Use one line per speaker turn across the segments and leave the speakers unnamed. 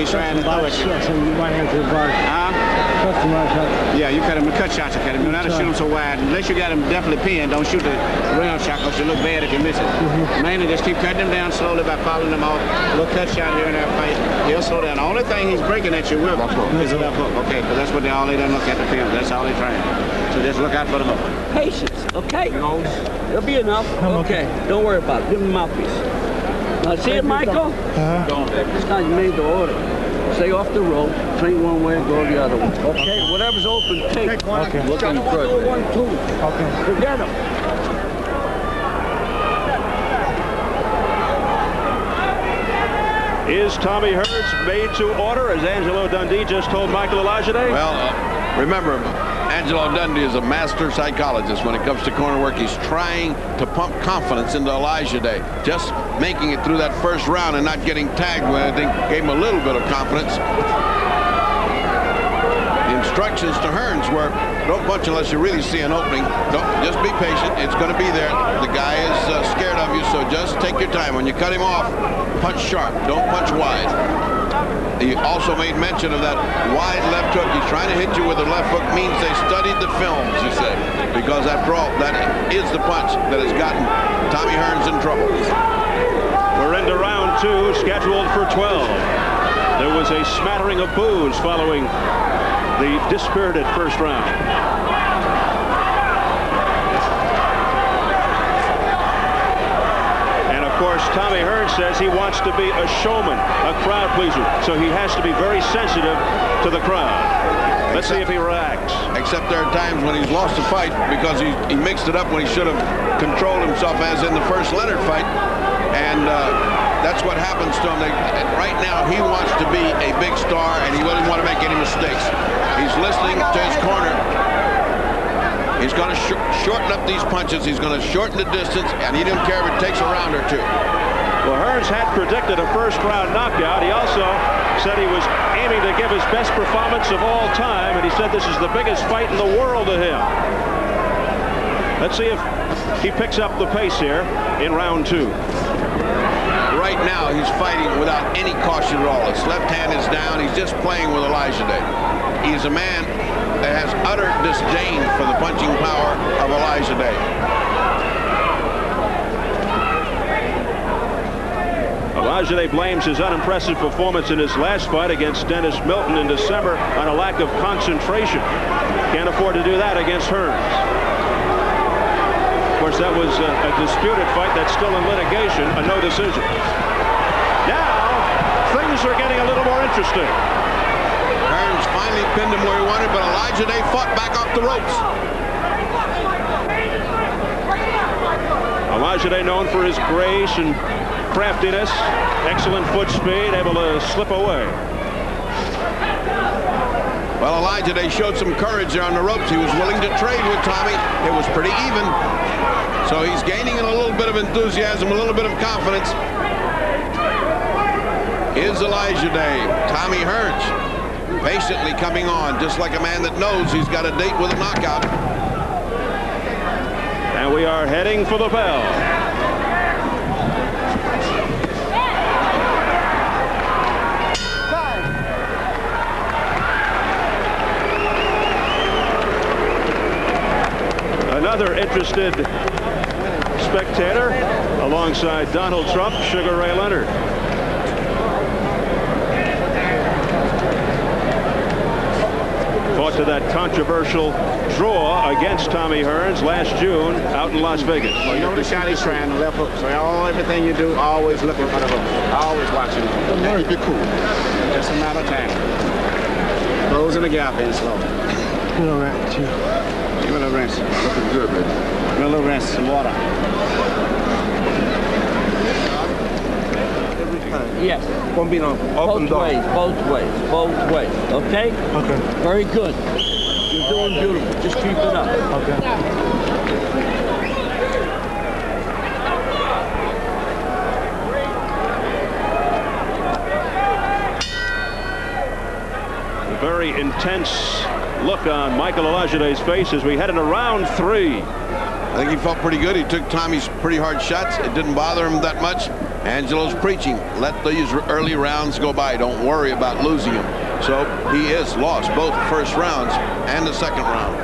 he's trying to throw at you. Yeah, you cut him the cut shots. You cut him. You don't have to shoot him so wide. Unless you got him definitely pinned, don't shoot the round shot because you look bad if you miss it. Mainly just keep cutting him down slowly by following him off. A little cut shot here and there fight. He'll slow down. The only thing he's breaking at you with is a left hook. Okay, because that's what all they don't look at the film. That's all they're trying. So just look out for the hook.
Patience, okay? It'll be enough. Okay, don't worry about it. Give him a mouthpiece. Now see it, Michael? This guy's made the order. Stay off the rope, train one way, go the other way. Okay, whatever's open, take. Okay. Look at him first. 1, 2. Okay. Forget him.
Is Tommy Hearns made to order, as Angelo Dundee just told Michael Olajide?
Well, remember, Angelo Dundee is a master psychologist when it comes to corner work. He's trying to pump confidence into Olajide. Just making it through that first round and not getting tagged with anything gave him a little bit of confidence. The instructions to Hearns were, don't punch unless you really see an opening. Don't, just be patient. It's going to be there. The guy is scared of you, so just take your time. When you cut him off, punch sharp. Don't punch wide. He also made mention of that wide left hook. He's trying to hit you with a left hook. Means they studied the films, he said. Because after all, that is the punch that has gotten Tommy Hearns in trouble.
We're into round 2, scheduled for 12. There was a smattering of boos following the dispirited first round. And of course, Tommy Hearns says he wants to be a showman, a crowd pleaser, so he has to be very sensitive to the crowd. Let's see if he reacts.
Except there are times when he's lost a fight because he mixed it up when he should have controlled himself, as in the first Leonard fight. And that's what happens to him. Right now, he wants to be a big star, and he doesn't want to make any mistakes. He's listening to his corner. He's going to shorten up these punches. He's going to shorten the distance, and he doesn't care if it takes a round or two.
Well, Hearns had predicted a first-round knockout. He also said he was aiming to give his best performance of all time, and he said this is the biggest fight in the world to him. Let's see if he picks up the pace here in round 2.
Right now, he's fighting without any caution at all. His left hand is down. He's just playing with Olajide. He's a man that has utter disdain for the punching power of Olajide.
Olajide blames his unimpressive performance in his last fight against Dennis Milton in December on a lack of concentration. Can't afford to do that against Hearns. Of course, that was a disputed fight that's still in litigation, a no decision. Now, things are getting a little more interesting.
Hearns finally pinned him where he wanted, but Olajide fought back off the ropes.
Olajide, known for his grace and craftiness, excellent foot speed, able to slip away.
Well, Olajide showed some courage there on the ropes. He was willing to trade with Tommy. It was pretty even. So he's gaining a little bit of enthusiasm, a little bit of confidence. Is Olajide. Tommy Hearns patiently coming on, just like a man that knows he's got a date with a knockout.
And we are heading for the bell. Another interested spectator alongside Donald Trump, Sugar Ray Leonard. Fought to that controversial draw against Tommy Hearns last June out in Las Vegas.
Well, you know the shot he's trying, the left hook. So everything you do, always looking for the hook. Always watching. Very be cool. Just a matter of time. Closing the gap in slow.
Give it a rinse, too.
Give it a rinse.
Looking good, man.
Give it a little rinse, some water.
Yes.
Won't be no open door.
Both ways. Okay?
Okay.
Very good. You're doing beautiful. Just keep it up.
Okay.
A very intense look on Michael Olajide's face as we head into round 3.
I think he felt pretty good. He took Tommy's pretty hard shots. It didn't bother him that much. Angelo's preaching, let these early rounds go by. Don't worry about losing them. So he is lost both first rounds and the second round.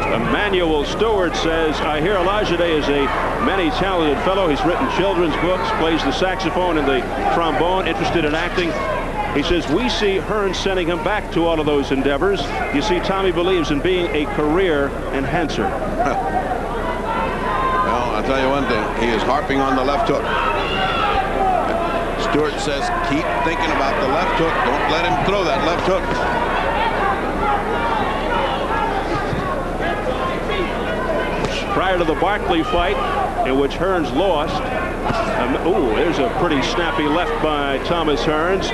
Emmanuel Stewart says, I hear Olajide is a many talented fellow. He's written children's books, plays the saxophone and the trombone, interested in acting. He says, we see Hearns sending him back to all of those endeavors. You see, Tommy believes in being a career enhancer.
Well, I'll tell you one thing. He is harping on the left hook. Stewart says, keep thinking about the left hook. Don't let him throw that left hook.
Prior to the Barkley fight, in which Hearns lost, there's a pretty snappy left by Thomas Hearns.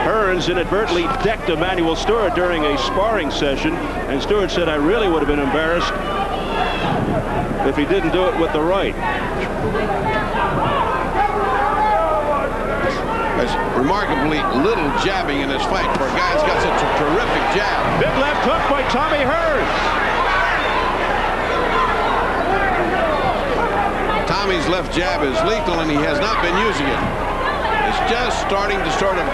Hearns inadvertently decked Emmanuel Stewart during a sparring session, and Stewart said, I really would have been embarrassed if he didn't do it with the right.
There's remarkably little jabbing in this fight for a guy who's got such a terrific jab.
Big left hook by Tommy Hearns.
Tommy's left jab is lethal, and he has not been using it. It's just starting to sort of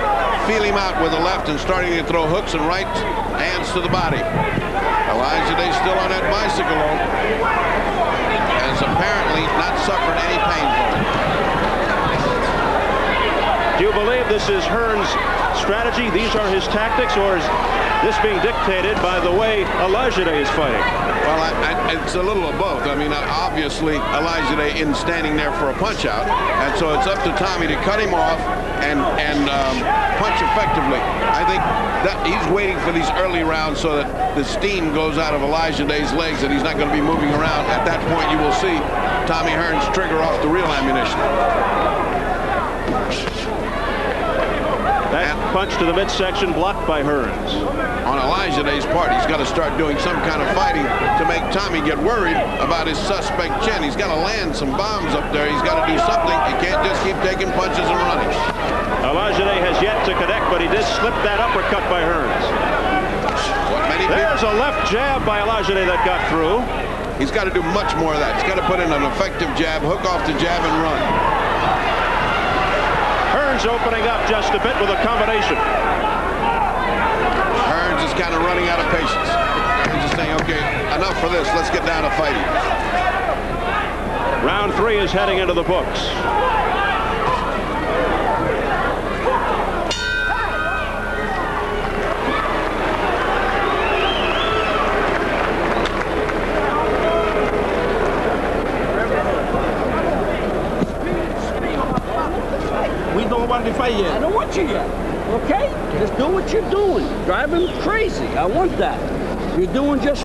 feel him out with the left and starting to throw hooks and right hands to the body. Olajide's still on that bicycle, though, and has apparently not suffered any pain from it.
Do you believe this is Hearns' strategy? These are his tactics, or is this being dictated by the way Olajide is fighting?
Well, it's a little of both. I mean, obviously, Olajide isn't standing there for a punch out, and so it's up to Tommy to cut him off and punch effectively. I think that he's waiting for these early rounds so that the steam goes out of Olajide's legs and he's not going to be moving around. At that point, you will see Tommy Hearns trigger off the real ammunition.
That punch to the midsection blocked by Hearns.
On Olajide's part, he's got to start doing some kind of fighting to make Tommy get worried about his suspect chin. He's got to land some bombs up there. He's got to do something. He can't just keep taking punches and running.
Olajide has yet to connect, but he did slip that uppercut by Hearns. There's a left jab by Olajide that got through.
He's got to do much more of that. He's got to put in an effective jab, hook off the jab, and run.
Hearns opening up just a bit with a combination.
Hearns is kind of running out of patience. He's just saying, okay, enough for this. Let's get down to fighting.
Round 3 is heading into the books.
We don't want to fight yet.
I don't want you yet. Okay? Just do what you're doing. Drive him crazy. I want that. You're doing just